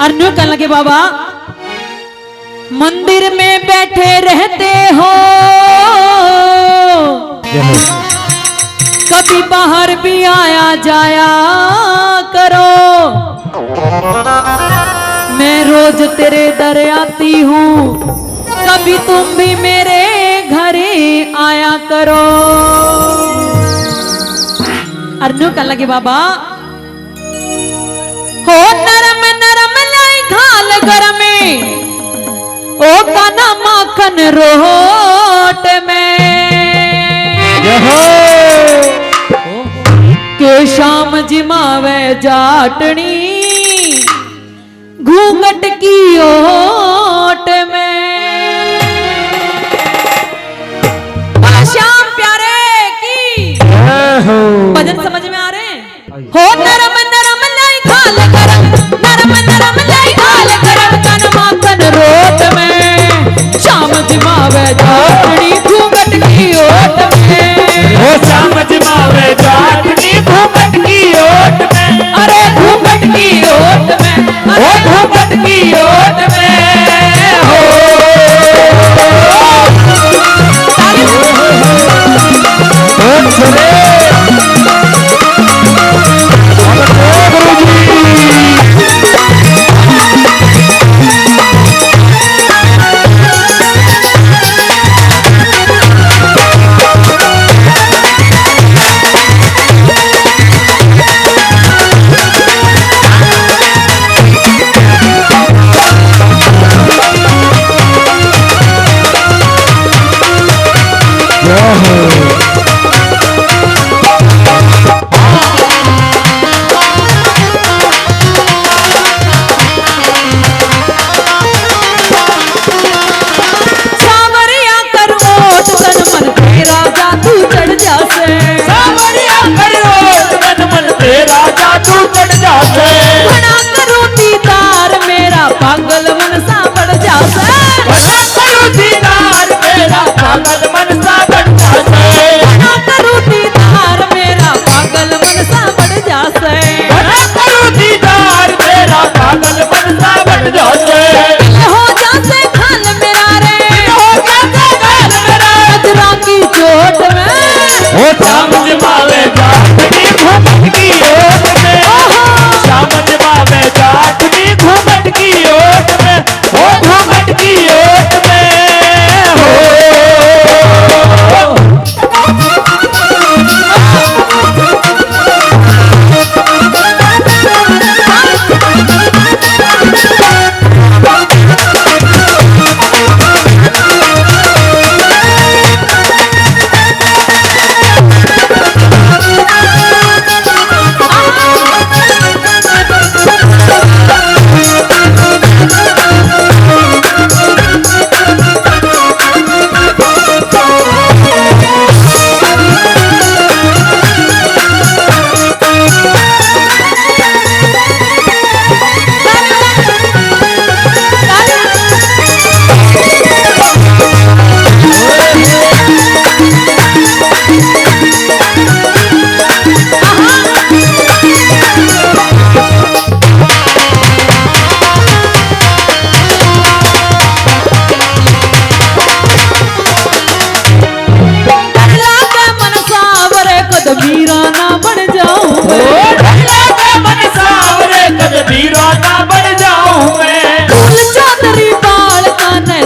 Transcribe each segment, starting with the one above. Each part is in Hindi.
अर्नु कहने लगे बाबा मंदिर में बैठे रहते हो कभी बाहर भी आया जाया करो। मैं रोज तेरे दर आती हूँ कभी तुम भी मेरे घर आया करो। अर्नु कहने लगे बाबा हो नरम नरम लाई घाल गरम ओ काना माखन रोट में के शाम जिमावे जाटनी घूंघट की ओट में। श्याम प्यारे की भजन समझ में आ रहे हैं। हो नरम नरम लाई घाल गरम नरम नरम लाई घाल गरम काना माखन रोट में शाम जिमावे जाटनी घूंघट की ओट में। ओ शाम जिमावे जाटनी घूंघट की ओट में। अरे घूंघट की ओट में ओ घूंघट की ओट में हो पागल मन सा बढ़ जासे बना करूं दीदार मेरा पागल मन सा बढ़ जासे। बना करूं दीदार मेरा पागल मन सा बढ़ जासे। बना करूं दीदार मेरा पागल मन सा बढ़ जासे। हो जासे खाल मेरा रे हो जासे खाल मेरा अजरा की चोट में। ओ शाम जिमावे जाटनी घूंघट की ओट में। शाम जिमावे जाटनी घूंघट की ओट में। ओ घूंघट की ओट में हो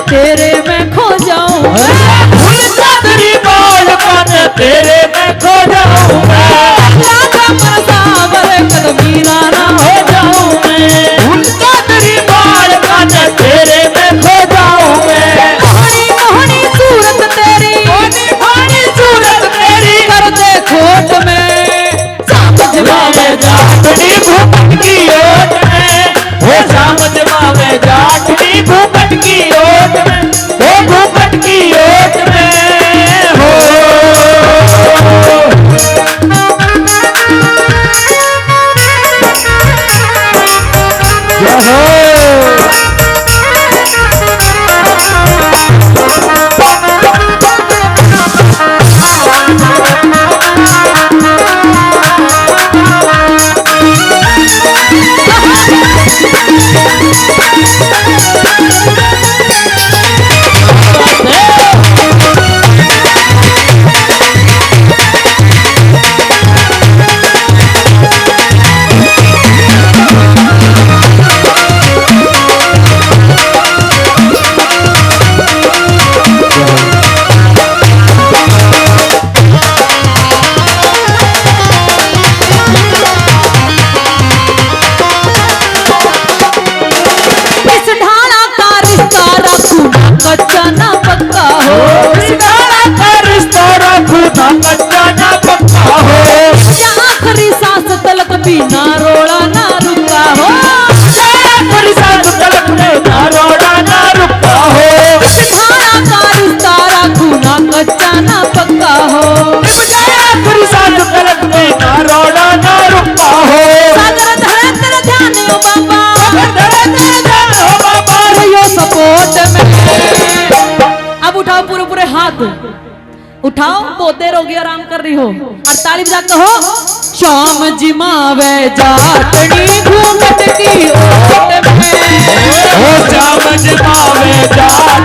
तेरे में खो जाऊं फूल चादरी बाल कान तेरे में खो जाऊं कदमीरा ना हो जाऊं मैं। फूल चादरी बाल कान तेरे में खो जाऊं मैं। मोहनी मोहनी सूरत तेरी मोहनी मोहनी सूरत तेरी कर दे खोट में जिमावे जाटनी घूंघट की ओट में। वो शाम जिमावे जाटनी घूंघट की ओट में। वो घूंघट की ओट में हो कच्चा ना पक्का हो, सितारा का रिश्ता रखो ना कच्चा ना पक्का हो, आखिरी सांस तलक भी ना रोड़ा ना रुका हो, आखिरी सांस तलक में ना रोड़ा ना रुका हो, सितारा का रिश्ता रखो ना कच्चा ना पक्का हो, आखिरी सांस तलक में ना रोड़ा ना रुका हो, सागर धरे तेरे ध्यान ओ बाबा, बाबा रहियो सपोर्ट में। अब उठाओ पूरे पूरे हाथ उठाओ, बहुत देर हो गई आराम कर रही हो, और ताली बजा कहो शाम जिमावे जाटनी घूंघट की ओट में, ओ शाम जिमावे जाटनी